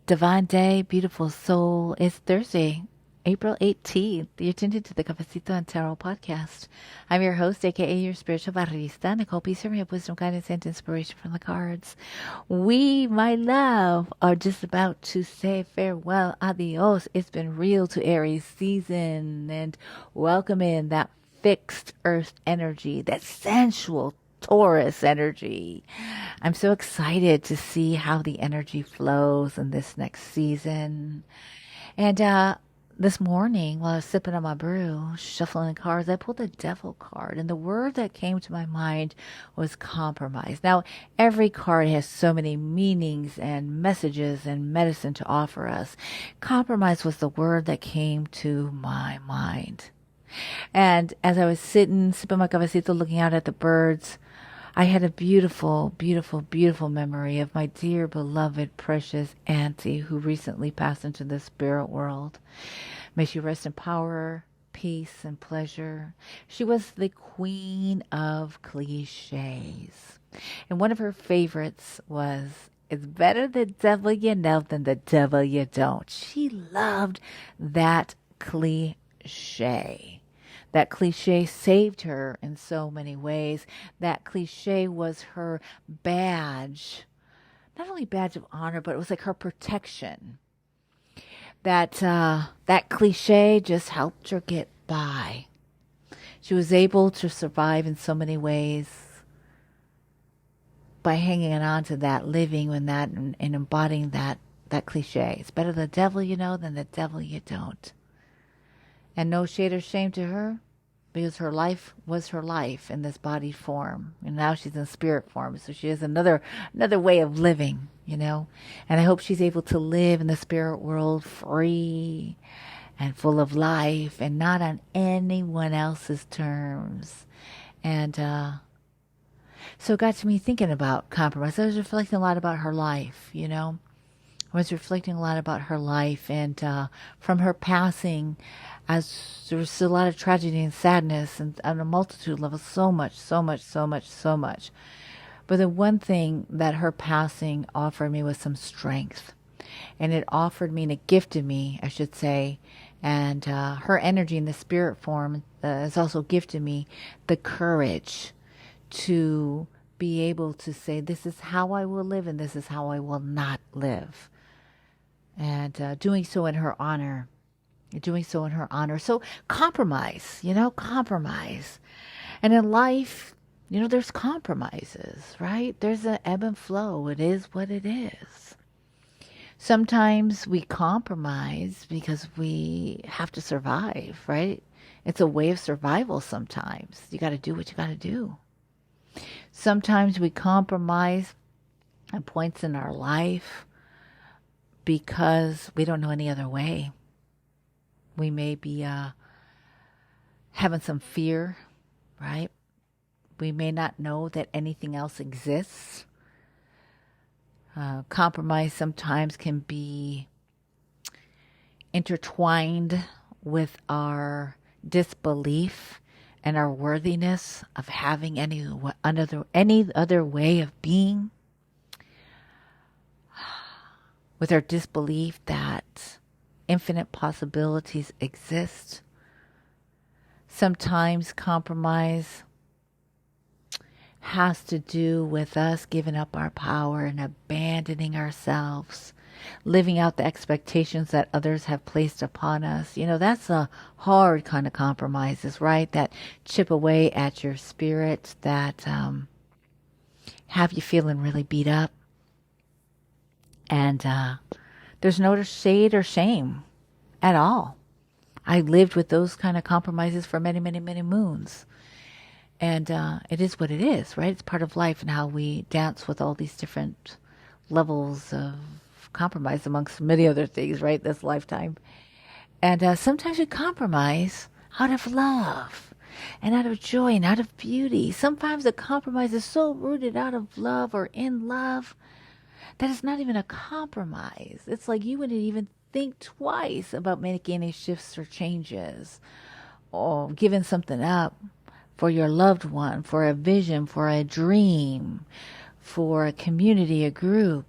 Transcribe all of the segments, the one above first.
Divine Day, beautiful soul. It's Thursday, April 18th. You're tuned into the Cafecito and Tarot podcast. I'm your host, aka your spiritual barista, Nicole P. Serving up wisdom, guidance, and inspiration from the cards. We, my love, are just about to say farewell, adios. It's been real to Aries season, and welcome in that fixed earth energy, that sensual Taurus energy. I'm so excited to see how the energy flows in this next season. And this morning, while I was sipping on my brew, shuffling the cards, I pulled the Devil card. And the word that came to my mind was compromise. Now, every card has so many meanings and messages and medicine to offer us. Compromise was the word that came to my mind. And as I was sitting, sipping my cafecito, looking out at the birds, I had a beautiful, beautiful, beautiful memory of my dear, beloved, precious auntie who recently passed into the spirit world. May she rest in power, peace, and pleasure. She was the queen of cliches. And one of her favorites was, "It's better the devil you know than the devil you don't." She loved that cliche. That cliche saved her in so many ways. That cliche was her badge, not only badge of honor, but it was like her protection. That cliche just helped her get by. She was able to survive in so many ways by hanging on to that, living in that, and embodying that cliche. It's better the devil you know than the devil you don't. And no shade or shame to her, because her life was her life in this body form. And now she's in spirit form. So she has another way of living, And I hope she's able to live in the spirit world free and full of life and not on anyone else's terms. And so it got to me thinking about compromise. I was reflecting a lot about her life, I was reflecting a lot about her life, and from her passing, as there was a lot of tragedy and sadness and on a multitude of levels, so much. But the one thing that her passing offered me was some strength, and it offered me, and it gifted me, I should say, and her energy in the spirit form has also gifted me the courage to be able to say, this is how I will live and this is how I will not live. And doing so in her honor. So compromise, compromise. And in life, there's compromises, right? There's an ebb and flow. It is what it is. Sometimes we compromise because we have to survive, right? It's a way of survival sometimes. You got to do what you got to do. Sometimes we compromise at points in our life because we don't know any other way. We may be having some fear, right? We may not know that anything else exists. Compromise sometimes can be intertwined with our disbelief and our worthiness of having any other way of being. With our disbelief that infinite possibilities exist. Sometimes compromise has to do with us giving up our power and abandoning ourselves, living out the expectations that others have placed upon us. That's a hard kind of compromises, right? That chip away at your spirit, that have you feeling really beat up. And there's no shade or shame at all. I lived with those kind of compromises for many, many, many moons. And it is what it is, right? It's part of life and how we dance with all these different levels of compromise amongst many other things, right? This lifetime. And sometimes we compromise out of love and out of joy and out of beauty. Sometimes the compromise is so rooted out of love or in love that it's not even a compromise. It's like you wouldn't even think twice about making any shifts or changes or giving something up for your loved one, for a vision, for a dream, for a community, a group,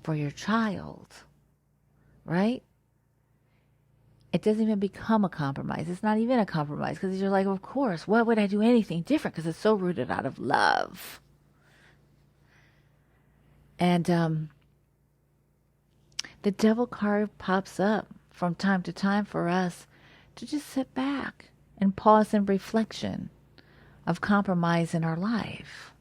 for your child. right? It doesn't even become a compromise. It's not even a compromise because you're like, of course, why would I do anything different? Because it's so rooted out of love. And the devil card pops up from time to time for us to just sit back and pause in reflection of compromise in our life.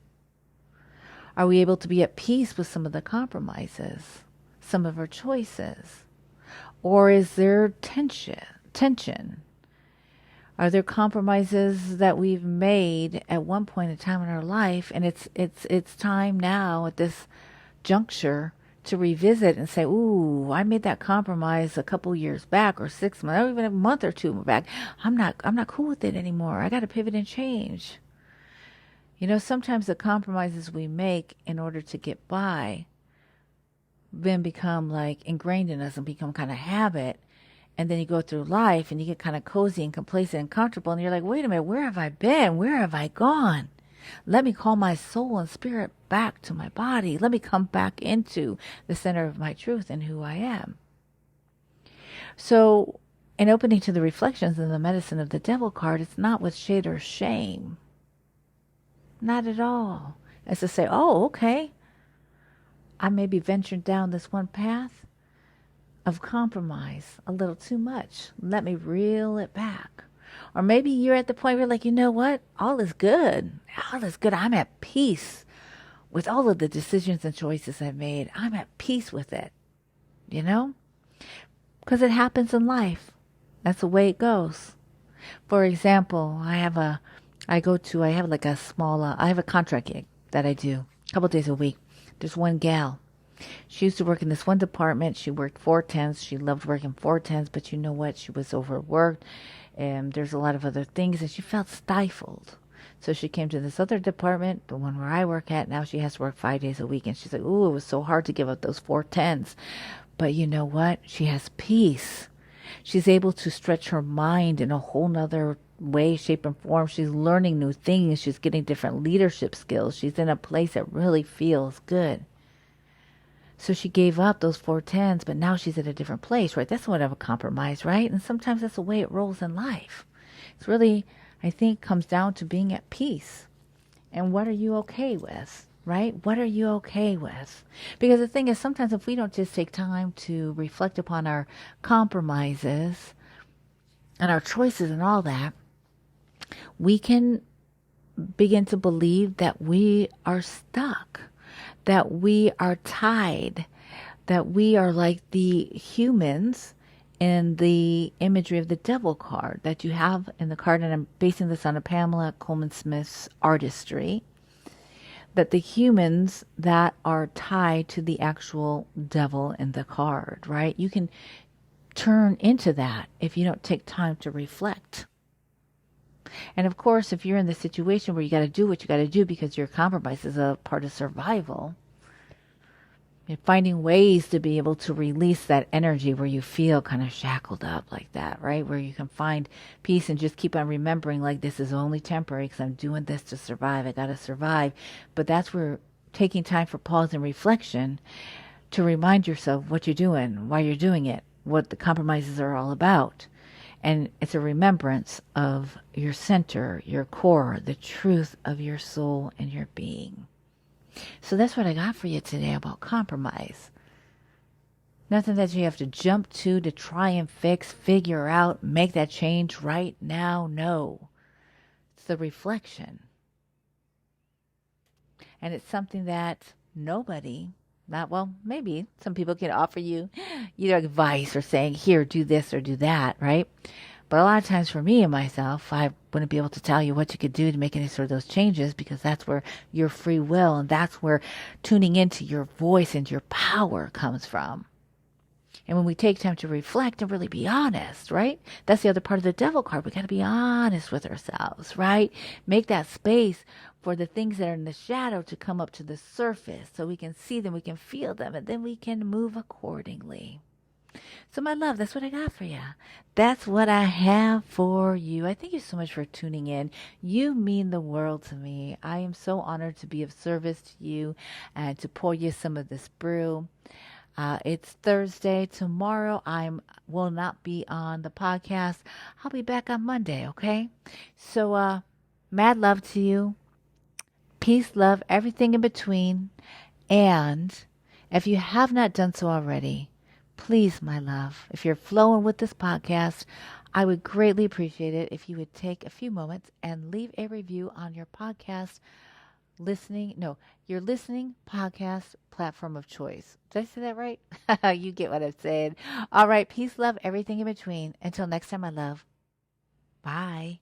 Are we able to be at peace with some of the compromises, some of our choices? Or is there tension? Are there compromises that we've made at one point in time in our life, and it's time now at this juncture to revisit and say, "Ooh, I made that compromise a couple years back, or 6 months, or even a month or two back. I'm not cool with it anymore. I got to pivot and change." Sometimes the compromises we make in order to get by then become like ingrained in us and become kind of habit. And then you go through life and you get kind of cozy and complacent and comfortable. And you're like, wait a minute, where have I been? Where have I gone? Let me call my soul and spirit back to my body. Let me come back into the center of my truth and who I am. So in opening to the reflections in the medicine of the devil card, it's not with shade or shame. Not at all. It's to say, oh, okay, I may be venturing down this one path of compromise a little too much. Let me reel it back. Or maybe you're at the point where you're like, you know what? All is good. All is good. I'm at peace with all of the decisions and choices I've made. I'm at peace with it. Because it happens in life. That's the way it goes. For example, I have a contract gig that I do a couple days a week. There's one gal. She used to work in this one department. She worked 4/10s. She loved working 4/10s, but you know what? She was overworked, and there's a lot of other things, and she felt stifled. So she came to this other department, the one where I work at. Now she has to work 5 days a week, and she's like, "Ooh, it was so hard to give up those 4/10s." But you know what? She has peace. She's able to stretch her mind in a whole nother way, shape, and form. She's learning new things. She's getting different leadership skills. She's in a place that really feels good. So she gave up those 4/10s, but now she's at a different place, right? That's somewhat of a compromise, right? And sometimes that's the way it rolls in life. It's really, I think, comes down to being at peace. And what are you okay with, right? What are you okay with? Because the thing is, sometimes if we don't just take time to reflect upon our compromises and our choices and all that, we can begin to believe that we are stuck, that we are tied, that we are like the humans in the imagery of the devil card that you have in the card. And I'm basing this on a Pamela Coleman Smith's artistry, that the humans that are tied to the actual devil in the card, right? You can turn into that if you don't take time to reflect. And of course, if you're in the situation where you got to do what you got to do because your compromise is a part of survival, you're finding ways to be able to release that energy where you feel kind of shackled up like that, right? Where you can find peace and just keep on remembering, like, this is only temporary because I'm doing this to survive. I got to survive. But that's where taking time for pause and reflection to remind yourself what you're doing, why you're doing it, what the compromises are all about. And it's a remembrance of your center, your core, the truth of your soul and your being. So that's what I got for you today about compromise. Nothing that you have to jump to try and fix, figure out, make that change right now. No. It's the reflection. And it's something that maybe some people can offer you either advice or saying, here, do this or do that, right? But a lot of times for me and myself, I wouldn't be able to tell you what you could do to make any sort of those changes, because that's where your free will and that's where tuning into your voice and your power comes from. And when we take time to reflect and really be honest, right? That's the other part of the devil card. We got to be honest with ourselves, right? Make that space for the things that are in the shadow to come up to the surface so we can see them, we can feel them, and then we can move accordingly. So my love, that's what I got for you. That's what I have for you. I thank you so much for tuning in. You mean the world to me. I am so honored to be of service to you and to pour you some of this brew. It's Thursday. Tomorrow I will not be on the podcast. I'll be back on Monday, okay? So, mad love to you. Peace, love, everything in between. And if you have not done so already, please, my love, if you're flowing with this podcast, I would greatly appreciate it if you would take a few moments and leave a review on your podcast your listening podcast platform of choice. Did I say that right? You get what I'm saying. All right. Peace, love, everything in between. Until next time, my love. Bye.